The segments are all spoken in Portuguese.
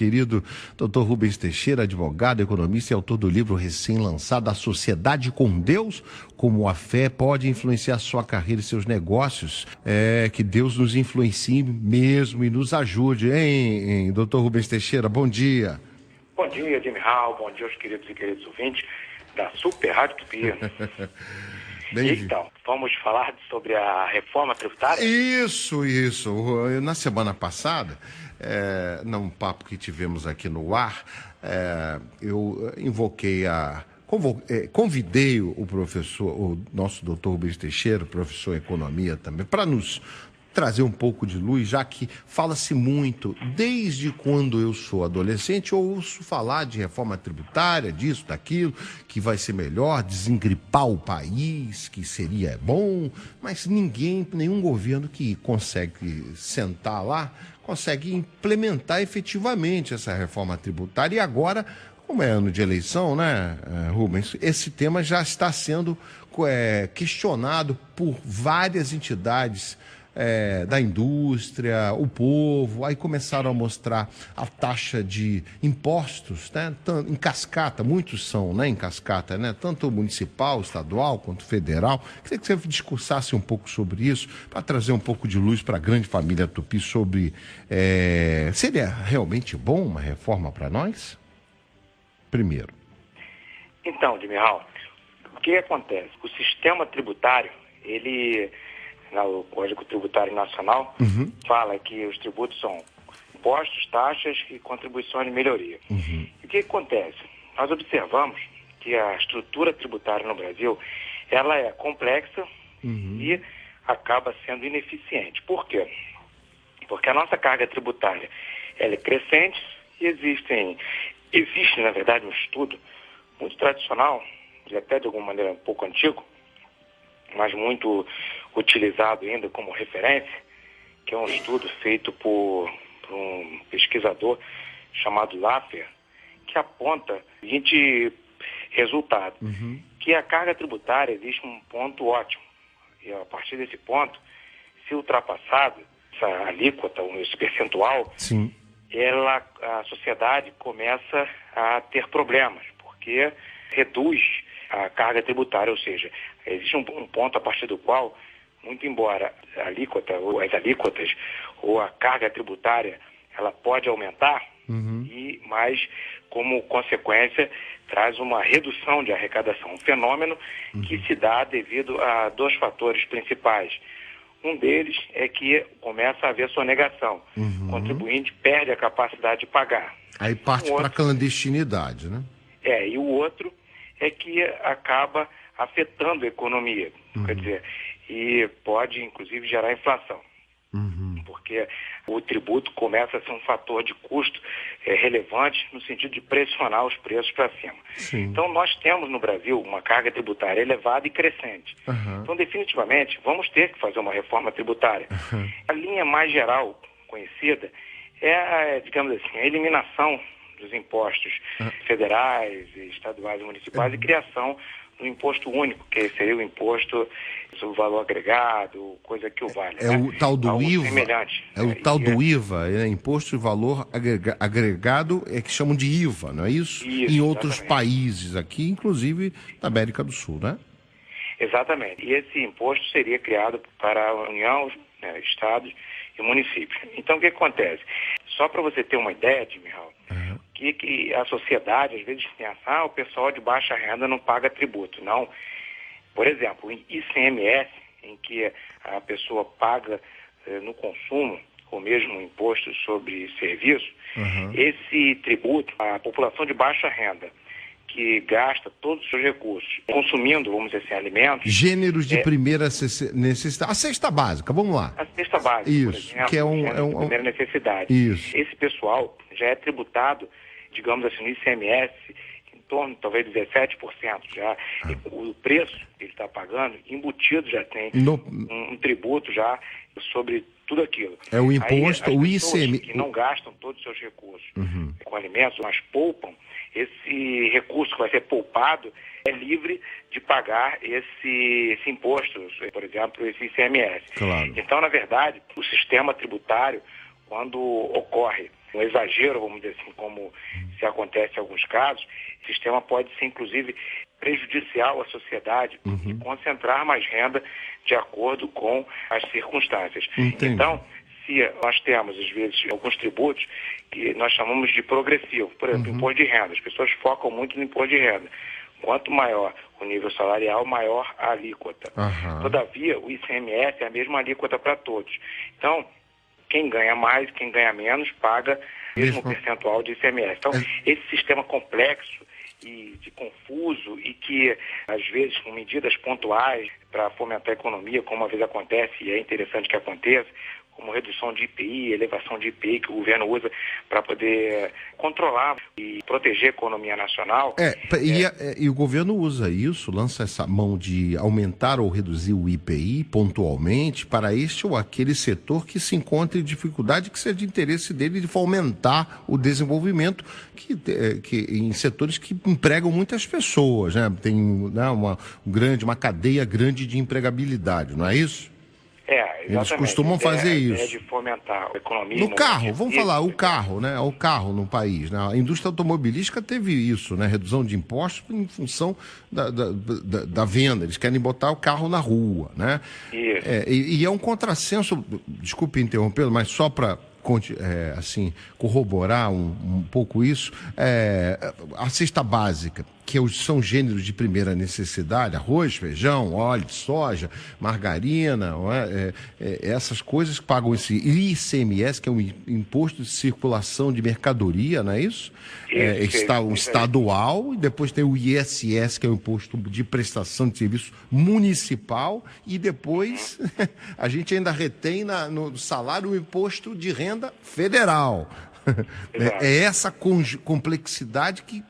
querido Dr. Rubens Teixeira, advogado, economista e autor do livro recém-lançado A Sociedade com Deus, como a fé pode influenciar sua carreira e seus negócios. Que Deus nos influencie mesmo e nos ajude, hein, Dr. Rubens Teixeira? Bom dia. Bom dia, Jimmy Hall. Bom dia aos queridos e queridos ouvintes da Super Rádio Tupi. Então, vamos falar sobre a reforma tributária? Isso. Na semana passada, num papo que tivemos aqui no ar, eu convidei o professor, o nosso doutor Rubens Teixeira, professor de economia também, para nos trazer um pouco de luz, já que fala-se muito, desde quando eu sou adolescente, eu ouço falar de reforma tributária, disso, daquilo, que vai ser melhor, desengripar o país, que seria bom, mas nenhum governo que consegue sentar lá, consegue implementar efetivamente essa reforma tributária. E agora, como é ano de eleição, né, Rubens, esse tema já está sendo questionado por várias entidades da indústria, o povo. Aí começaram a mostrar a taxa de impostos, né, em cascata, muitos são, né, em cascata, né, tanto municipal, estadual quanto federal. Queria que você discursasse um pouco sobre isso, para trazer um pouco de luz para a grande família Tupi sobre seria realmente bom uma reforma para nós? Primeiro. Então, Jimmy Hall, o que acontece? O sistema tributário, o Código Tributário Nacional fala que os tributos são impostos, taxas e contribuições de melhoria. E o que acontece? Nós observamos que a estrutura tributária no Brasil, ela é complexa e acaba sendo ineficiente. Por quê? Porque a nossa carga tributária, ela é crescente e existe, na verdade, um estudo muito tradicional, e até de alguma maneira um pouco antigo, mas muito utilizado ainda como referência, que é um estudo feito por um pesquisador chamado Laffer, que aponta o seguinte resultado, que a carga tributária existe um ponto ótimo, e a partir desse ponto, se ultrapassado, essa alíquota, esse percentual, sim, a sociedade começa a ter problemas, porque reduz a carga tributária, ou seja, existe um ponto a partir do qual, muito embora a alíquota ou as alíquotas ou a carga tributária ela pode aumentar, mas como consequência traz uma redução de arrecadação, um fenômeno que se dá devido a dois fatores principais. Um deles é que começa a haver sonegação. O contribuinte perde a capacidade de pagar. Aí parte para a clandestinidade, né? E o outro é que acaba afetando a economia, quer dizer, e pode, inclusive, gerar inflação. Porque o tributo começa a ser um fator de custo relevante no sentido de pressionar os preços para cima. Sim. Então, nós temos no Brasil uma carga tributária elevada e crescente. Então, definitivamente, vamos ter que fazer uma reforma tributária. A linha mais geral conhecida é, digamos assim, a eliminação dos impostos federais, estaduais e municipais e criação do imposto único, que seria o imposto sobre o valor agregado, coisa que o vale. O tal do algo IVA. semelhante. O tal do IVA, Imposto de Valor Agregado, que chamam de IVA, não é isso? Em outros países aqui, inclusive na América do Sul, né? Exatamente. E esse imposto seria criado para a União, estados e municípios. Então, o que acontece? Só para você ter uma ideia, Jimmy Hall, que a sociedade, às vezes, pensa, o pessoal de baixa renda não paga tributo. Não. Por exemplo, o ICMS, em que a pessoa paga no consumo, ou mesmo imposto sobre serviço, esse tributo, a população de baixa renda, que gasta todos os seus recursos consumindo, vamos dizer assim, alimentos... Gêneros de primeira necessidade. A cesta básica, vamos lá. A cesta básica, isso, por exemplo, que é de primeira necessidade. Isso. Esse pessoal já é tributado, digamos assim, no ICMS, em torno, talvez, de 17%. Já. O preço que ele está pagando, embutido, já tem um tributo já sobre tudo aquilo. É o imposto, aí, o ICMS... que não gastam todos os seus recursos com alimentos, mas poupam, esse recurso que vai ser poupado é livre de pagar esse imposto, por exemplo, esse ICMS. Claro. Então, na verdade, o sistema tributário, quando ocorre um exagero, vamos dizer assim, como se acontece em alguns casos, o sistema pode ser, inclusive, prejudicial à sociedade e concentrar mais renda de acordo com as circunstâncias. Entendi. Então, se nós temos, às vezes, alguns tributos que nós chamamos de progressivo, por exemplo, imposto de renda. As pessoas focam muito no imposto de renda. Quanto maior o nível salarial, maior a alíquota. Todavia, o ICMS é a mesma alíquota para todos. Então, quem ganha mais, quem ganha menos, paga o mesmo percentual de ICMS. Então, esse sistema complexo e confuso e que, às vezes, com medidas pontuais para fomentar a economia, como às vezes acontece, e é interessante que aconteça, como redução de IPI, elevação de IPI que o governo usa para poder controlar e proteger a economia nacional. E o governo usa isso, lança essa mão de aumentar ou reduzir o IPI pontualmente para este ou aquele setor que se encontra em dificuldade, que seja de interesse dele de fomentar o desenvolvimento que em setores que empregam muitas pessoas, né? Tem uma cadeia grande de empregabilidade, não é isso? Eles costumam fazer isso. De fomentar a economia. No carro, vamos falar, o carro, né? O carro no país, né? A indústria automobilística teve isso, né? Redução de impostos em função da venda. Eles querem botar o carro na rua, né? Isso. E é um contrassenso, desculpe interrompê-lo, mas só para corroborar um pouco isso, a cesta básica, que são gêneros de primeira necessidade, arroz, feijão, óleo de soja, margarina, essas coisas que pagam esse ICMS, que é um imposto de circulação de mercadoria, não é isso? Estadual, e depois tem o ISS, que é o imposto de prestação de serviço municipal, e depois a gente ainda retém no salário o imposto de renda federal. É essa complexidade que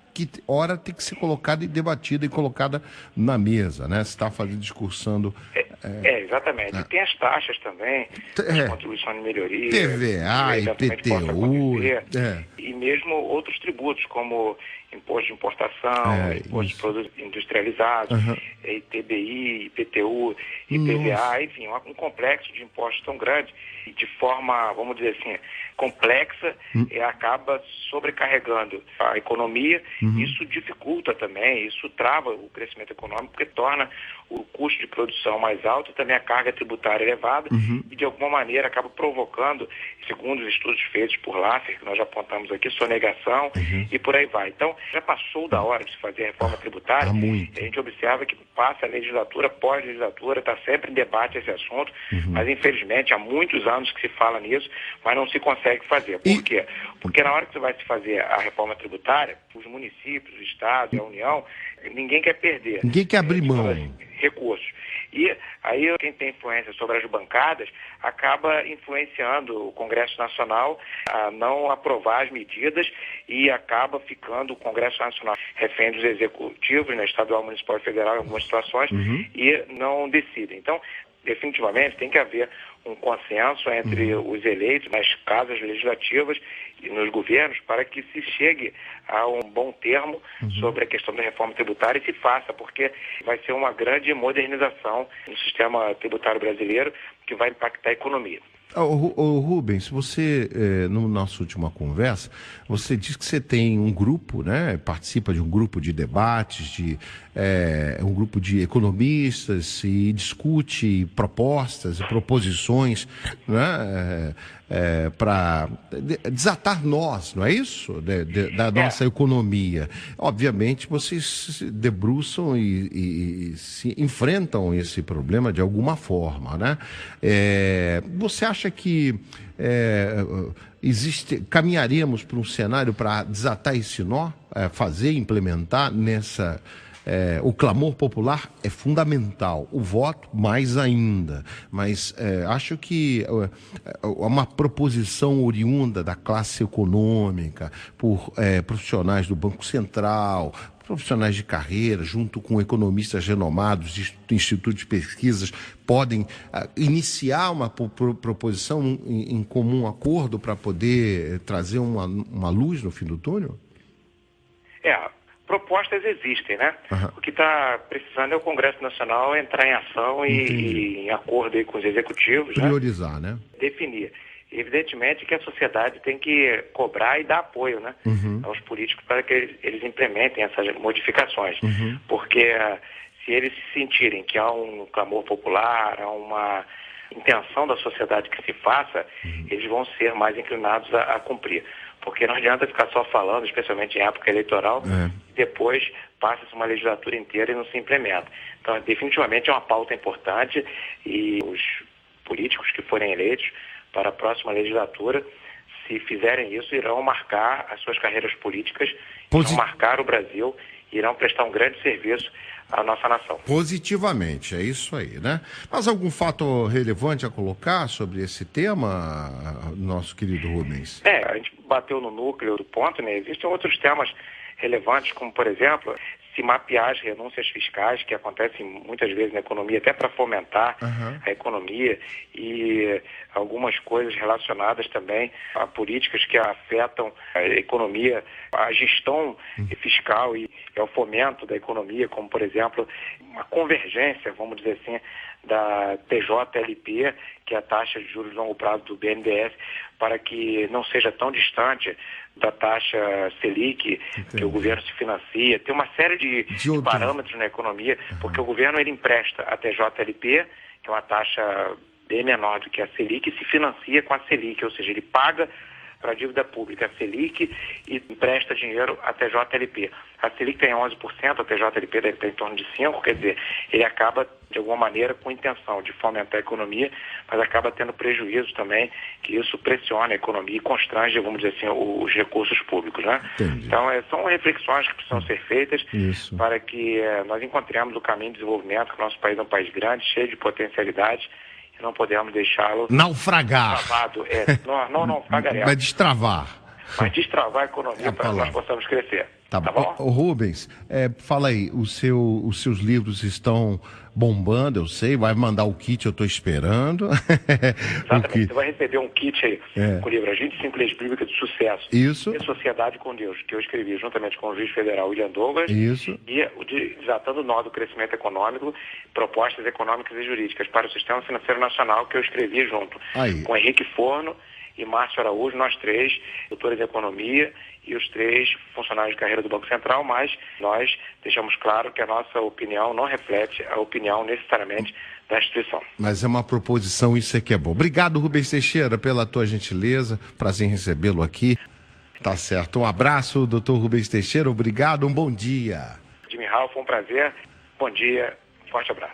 ora tem que ser colocada e debatida e colocada na mesa, né? Você está discursando... Exatamente. E tem as taxas também, as contribuições de melhoria, TVA, IPTU, e mesmo outros tributos, como imposto de importação, imposto de produtos industrializados, ITBI, IPTU, IPVA, enfim, um complexo de impostos tão grande e de forma, vamos dizer assim, complexa, acaba sobrecarregando a economia. Isso dificulta também, isso trava o crescimento econômico, porque torna o custo de produção mais alto e também a carga tributária elevada e, de alguma maneira, acaba provocando, segundo os estudos feitos por Laffer, que nós já apontamos aqui, sonegação e por aí vai. Então, já passou da hora de se fazer a reforma tributária. A gente observa que passa a legislatura, pós-legislatura, está sempre em debate esse assunto, mas, infelizmente, há muitos anos que se fala nisso, mas não se consegue fazer. Por quê? Porque na hora que você vai se fazer a reforma tributária, os municípios, o Estado e a União, ninguém quer perder. Ninguém quer abrir mão. Recursos. E aí quem tem influência sobre as bancadas acaba influenciando o Congresso Nacional a não aprovar as medidas e acaba ficando o Congresso Nacional refém dos executivos, né, estadual, municipal e federal em algumas situações e não decidem. Então, definitivamente tem que haver um consenso entre os eleitos nas casas legislativas e nos governos para que se chegue a um bom termo sobre a questão da reforma tributária e se faça, porque vai ser uma grande modernização no sistema tributário brasileiro que vai impactar a economia. Rubens, você, na nossa última conversa, você disse que você tem um grupo, né? Participa de um grupo de debates, um grupo de economistas e discute propostas e proposições, né? Para desatar nós, não é isso? Da nossa economia. Obviamente, vocês se debruçam e se enfrentam esse problema de alguma forma, né? Você acha que caminharemos para um cenário para desatar esse nó, fazer, implementar o clamor popular é fundamental, o voto mais ainda, mas acho que uma proposição oriunda da classe econômica, por profissionais do Banco Central, profissionais de carreira, junto com economistas renomados de institutos de pesquisas, podem iniciar uma proposição em comum acordo para poder trazer uma luz no fim do túnel? Propostas existem, né? O que está precisando é o Congresso Nacional entrar em ação e em acordo aí com os executivos, priorizar, né? Definir. evidentemente que a sociedade tem que cobrar e dar apoio, né, aos políticos para que eles implementem essas modificações. Porque se eles se sentirem que há um clamor popular, há uma intenção da sociedade que se faça, eles vão ser mais inclinados a cumprir. Porque não adianta ficar só falando, especialmente em época eleitoral, e depois passa-se uma legislatura inteira e não se implementa. Então, definitivamente é uma pauta importante e os políticos que forem eleitos para a próxima legislatura, se fizerem isso, irão marcar as suas carreiras políticas, irão marcar o Brasil, irão prestar um grande serviço à nossa nação. Positivamente, é isso aí, né? Mas algum fato relevante a colocar sobre esse tema, nosso querido Rubens? A gente bateu no núcleo do ponto, né? Existem outros temas relevantes, como, por exemplo, se mapear as renúncias fiscais, que acontecem muitas vezes na economia, até para fomentar a economia, e algumas coisas relacionadas também a políticas que afetam a economia, a gestão fiscal e ao fomento da economia, como, por exemplo, uma convergência, vamos dizer assim, da TJLP, que é a taxa de juros de longo prazo do BNDES, para que não seja tão distante da taxa Selic, que o governo se financia. Tem uma série de parâmetros na economia, porque o governo ele empresta a TJLP, que é uma taxa bem menor do que a Selic, e se financia com a Selic, ou seja, ele paga para a dívida pública a Selic e empresta dinheiro à TJLP. A Selic tem 11%, a TJLP deve ter em torno de 5%, quer dizer, ele acaba, de alguma maneira, com intenção de fomentar a economia, mas acaba tendo prejuízo também, que isso pressiona a economia e constrange, vamos dizer assim, os recursos públicos, né? Então, são reflexões que precisam ser feitas para que nós encontremos o caminho de desenvolvimento, que o nosso país é um país grande, cheio de potencialidades, e não podemos deixá-lo naufragar. Travado. Não naufragaremos. Vai destravar. Mas destravar a economia para que nós possamos crescer. Tá bom? Ô, Rubens, fala aí, os seus livros estão bombando, eu sei, vai mandar o kit, eu estou esperando. Exatamente, você vai receber um kit aí com o livro As 25 Leis Bíblicas de Sucesso e Sociedade com Deus, que eu escrevi juntamente com o juiz federal William Douglas, e o Desatando o Nó do Crescimento Econômico, Propostas Econômicas e Jurídicas para o Sistema Financeiro Nacional, que eu escrevi junto com Henrique Forno e Márcio Araújo, nós três, doutores de economia, e os três funcionários de carreira do Banco Central, mas nós deixamos claro que a nossa opinião não reflete a opinião necessariamente da instituição. Mas é uma proposição, isso é que é bom. Obrigado, Rubens Teixeira, pela tua gentileza, prazer em recebê-lo aqui. Tá certo, um abraço, doutor Rubens Teixeira, obrigado, um bom dia. Jimmy Hall, foi um prazer, bom dia, forte abraço.